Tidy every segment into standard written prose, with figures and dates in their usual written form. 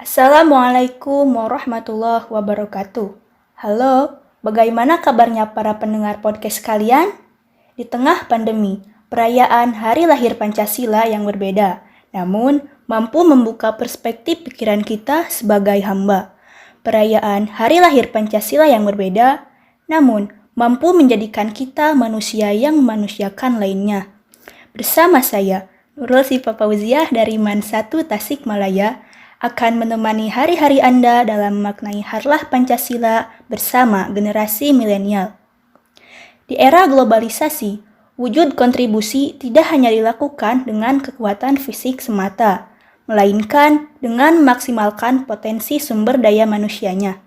Assalamualaikum warahmatullahi wabarakatuh. Halo, bagaimana kabarnya para pendengar podcast kalian? Di tengah pandemi, perayaan Hari Lahir Pancasila yang berbeda, namun mampu membuka perspektif pikiran kita sebagai hamba. Perayaan Hari Lahir Pancasila yang berbeda, namun mampu menjadikan kita manusia yang memanusiakan lainnya. Bersama saya, Nurul Sifa Fauziah dari MAN 1 Tasikmalaya, akan menemani hari-hari Anda dalam memaknai harlah Pancasila bersama generasi milenial. Di era globalisasi, wujud kontribusi tidak hanya dilakukan dengan kekuatan fisik semata, melainkan dengan memaksimalkan potensi sumber daya manusianya.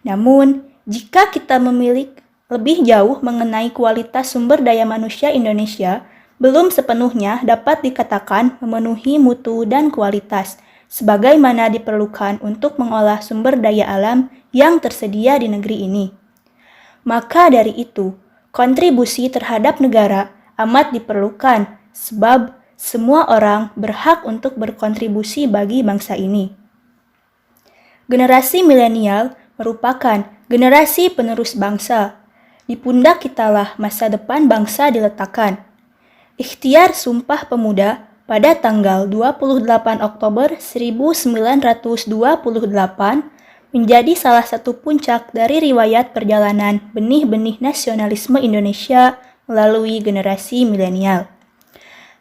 Namun, jika kita memilih lebih jauh mengenai kualitas sumber daya manusia Indonesia, belum sepenuhnya dapat dikatakan memenuhi mutu dan kualitas, sebagaimana diperlukan untuk mengolah sumber daya alam yang tersedia di negeri ini. Maka dari itu, kontribusi terhadap negara amat diperlukan, sebab semua orang berhak untuk berkontribusi bagi bangsa ini. Generasi milenial merupakan generasi penerus bangsa. Di pundak kitalah masa depan bangsa diletakkan. Ikhtiar Sumpah Pemuda pada tanggal 28 Oktober 1928 menjadi salah satu puncak dari riwayat perjalanan benih-benih nasionalisme Indonesia melalui generasi milenial.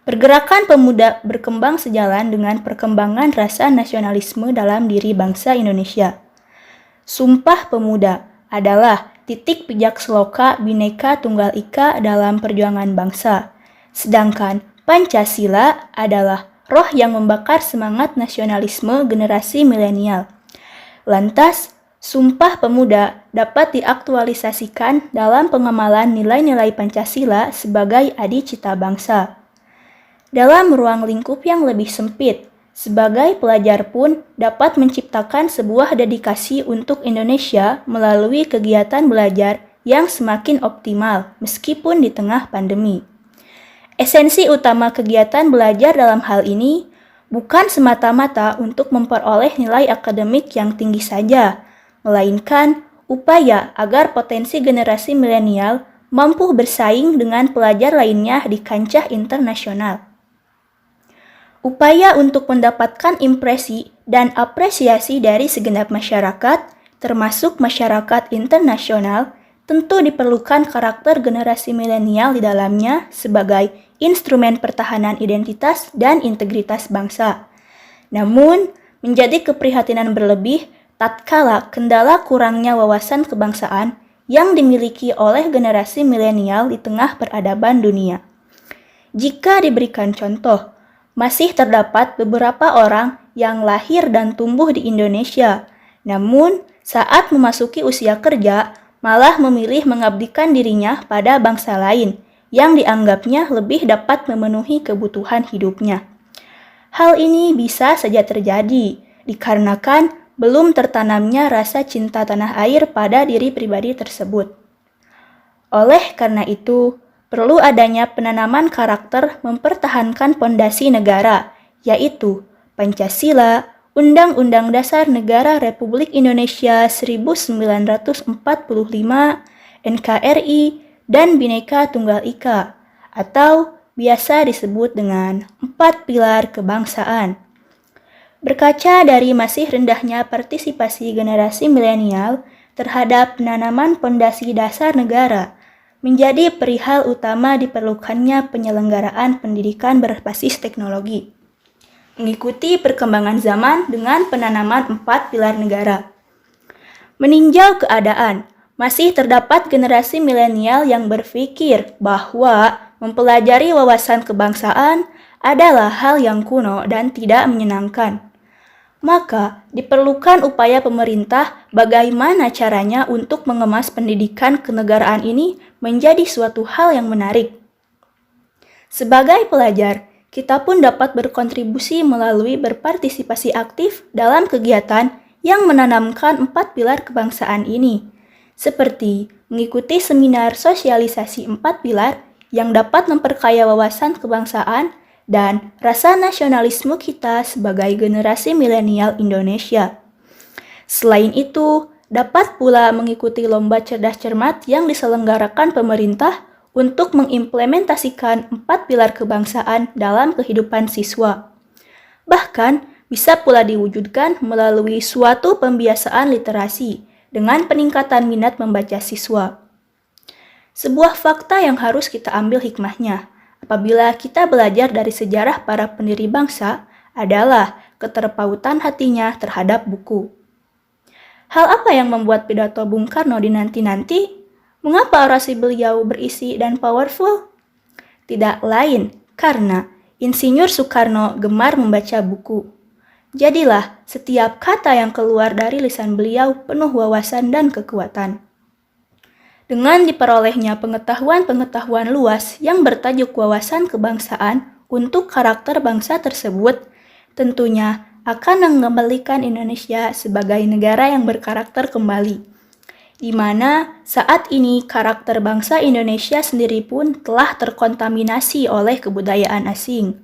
Pergerakan pemuda berkembang sejalan dengan perkembangan rasa nasionalisme dalam diri bangsa Indonesia. Sumpah Pemuda adalah titik pijak seloka Bhinneka Tunggal Ika dalam perjuangan bangsa, sedangkan Pancasila adalah roh yang membakar semangat nasionalisme generasi milenial. Lantas, Sumpah Pemuda dapat diaktualisasikan dalam pengamalan nilai-nilai Pancasila sebagai adicita bangsa. Dalam ruang lingkup yang lebih sempit, sebagai pelajar pun dapat menciptakan sebuah dedikasi untuk Indonesia melalui kegiatan belajar yang semakin optimal meskipun di tengah pandemi. Esensi utama kegiatan belajar dalam hal ini bukan semata-mata untuk memperoleh nilai akademik yang tinggi saja, melainkan upaya agar potensi generasi milenial mampu bersaing dengan pelajar lainnya di kancah internasional. Upaya untuk mendapatkan impresi dan apresiasi dari segenap masyarakat, termasuk masyarakat internasional, tentu diperlukan karakter generasi milenial di dalamnya sebagai instrumen pertahanan identitas dan integritas bangsa. Namun, menjadi keprihatinan berlebih tatkala kendala kurangnya wawasan kebangsaan yang dimiliki oleh generasi milenial di tengah peradaban dunia. Jika diberikan contoh, masih terdapat beberapa orang yang lahir dan tumbuh di Indonesia, namun saat memasuki usia kerja, malah memilih mengabdikan dirinya pada bangsa lain yang dianggapnya lebih dapat memenuhi kebutuhan hidupnya. Hal ini bisa saja terjadi dikarenakan belum tertanamnya rasa cinta tanah air pada diri pribadi tersebut. Oleh karena itu, perlu adanya penanaman karakter mempertahankan pondasi negara, yaitu Pancasila, Undang-Undang Dasar Negara Republik Indonesia 1945, NKRI, dan Bhinneka Tunggal Ika, atau biasa disebut dengan 4 pilar kebangsaan. Berkaca dari masih rendahnya partisipasi generasi milenial terhadap penanaman pondasi dasar negara, menjadi perihal utama diperlukannya penyelenggaraan pendidikan berbasis teknologi, mengikuti perkembangan zaman dengan penanaman 4 pilar negara. Meninjau keadaan, masih terdapat generasi milenial yang berpikir bahwa mempelajari wawasan kebangsaan adalah hal yang kuno dan tidak menyenangkan. Maka, diperlukan upaya pemerintah bagaimana caranya untuk mengemas pendidikan kenegaraan ini menjadi suatu hal yang menarik. Sebagai pelajar, kita pun dapat berkontribusi melalui berpartisipasi aktif dalam kegiatan yang menanamkan 4 pilar kebangsaan ini, seperti mengikuti seminar sosialisasi 4 pilar yang dapat memperkaya wawasan kebangsaan dan rasa nasionalisme kita sebagai generasi milenial Indonesia. Selain itu, dapat pula mengikuti lomba cerdas cermat yang diselenggarakan pemerintah untuk mengimplementasikan 4 pilar kebangsaan dalam kehidupan siswa. Bahkan, bisa pula diwujudkan melalui suatu pembiasaan literasi dengan peningkatan minat membaca siswa. Sebuah fakta yang harus kita ambil hikmahnya apabila kita belajar dari sejarah para pendiri bangsa adalah keterpautan hatinya terhadap buku. Hal apa yang membuat pidato Bung Karno dinanti-nanti? Mengapa orasi beliau berisi dan powerful? Tidak lain karena Insinyur Soekarno gemar membaca buku. Jadilah setiap kata yang keluar dari lisan beliau penuh wawasan dan kekuatan. Dengan diperolehnya pengetahuan-pengetahuan luas yang bertajuk wawasan kebangsaan untuk karakter bangsa tersebut, tentunya akan mengembalikan Indonesia sebagai negara yang berkarakter kembali, di mana saat ini karakter bangsa Indonesia sendiri pun telah terkontaminasi oleh kebudayaan asing.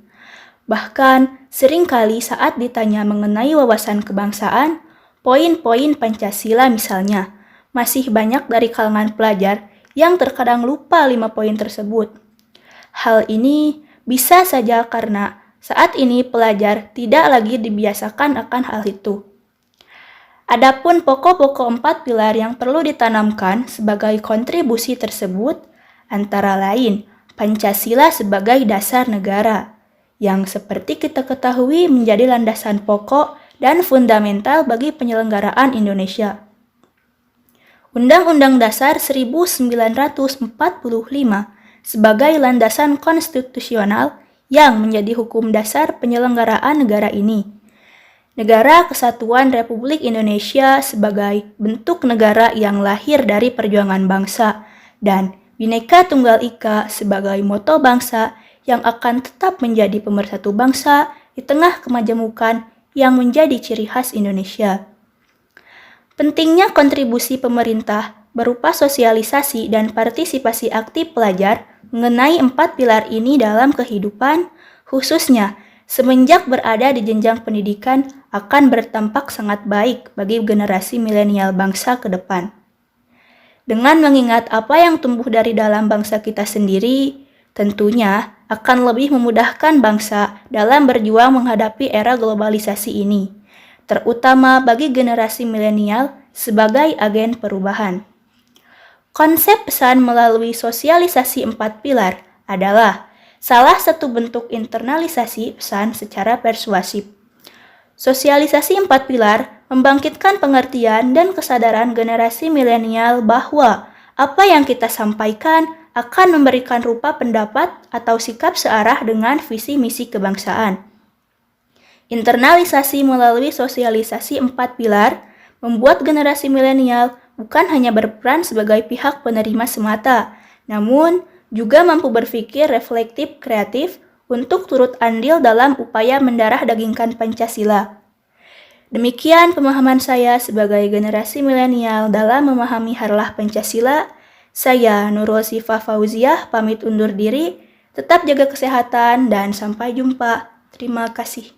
Bahkan, seringkali saat ditanya mengenai wawasan kebangsaan, poin-poin Pancasila misalnya, masih banyak dari kalangan pelajar yang terkadang lupa 5 poin tersebut. Hal ini bisa saja karena saat ini pelajar tidak lagi dibiasakan akan hal itu. Adapun pokok-pokok 4 pilar yang perlu ditanamkan sebagai kontribusi tersebut antara lain Pancasila sebagai dasar negara, yang seperti kita ketahui menjadi landasan pokok dan fundamental bagi penyelenggaraan Indonesia. Undang-Undang Dasar 1945 sebagai landasan konstitusional yang menjadi hukum dasar penyelenggaraan negara ini. Negara Kesatuan Republik Indonesia sebagai bentuk negara yang lahir dari perjuangan bangsa, dan Bhinneka Tunggal Ika sebagai moto bangsa yang akan tetap menjadi pemersatu bangsa di tengah kemajemukan yang menjadi ciri khas Indonesia. Pentingnya kontribusi pemerintah berupa sosialisasi dan partisipasi aktif pelajar mengenai 4 pilar ini dalam kehidupan, khususnya semenjak berada di jenjang pendidikan akan berdampak sangat baik bagi generasi milenial bangsa ke depan. Dengan mengingat apa yang tumbuh dari dalam bangsa kita sendiri, tentunya akan lebih memudahkan bangsa dalam berjuang menghadapi era globalisasi ini, terutama bagi generasi milenial sebagai agen perubahan. Konsep pesan melalui sosialisasi 4 pilar adalah salah satu bentuk internalisasi pesan secara persuasif. Sosialisasi 4 pilar membangkitkan pengertian dan kesadaran generasi milenial bahwa apa yang kita sampaikan akan memberikan rupa pendapat atau sikap searah dengan visi misi kebangsaan. Internalisasi melalui sosialisasi 4 pilar membuat generasi milenial bukan hanya berperan sebagai pihak penerima semata, namun juga mampu berpikir reflektif kreatif untuk turut andil dalam upaya mendarah dagingkan Pancasila. Demikian pemahaman saya sebagai generasi milenial dalam memahami harlah Pancasila. Saya Nurul Sifah Fauziah pamit undur diri, tetap jaga kesehatan dan sampai jumpa. Terima kasih.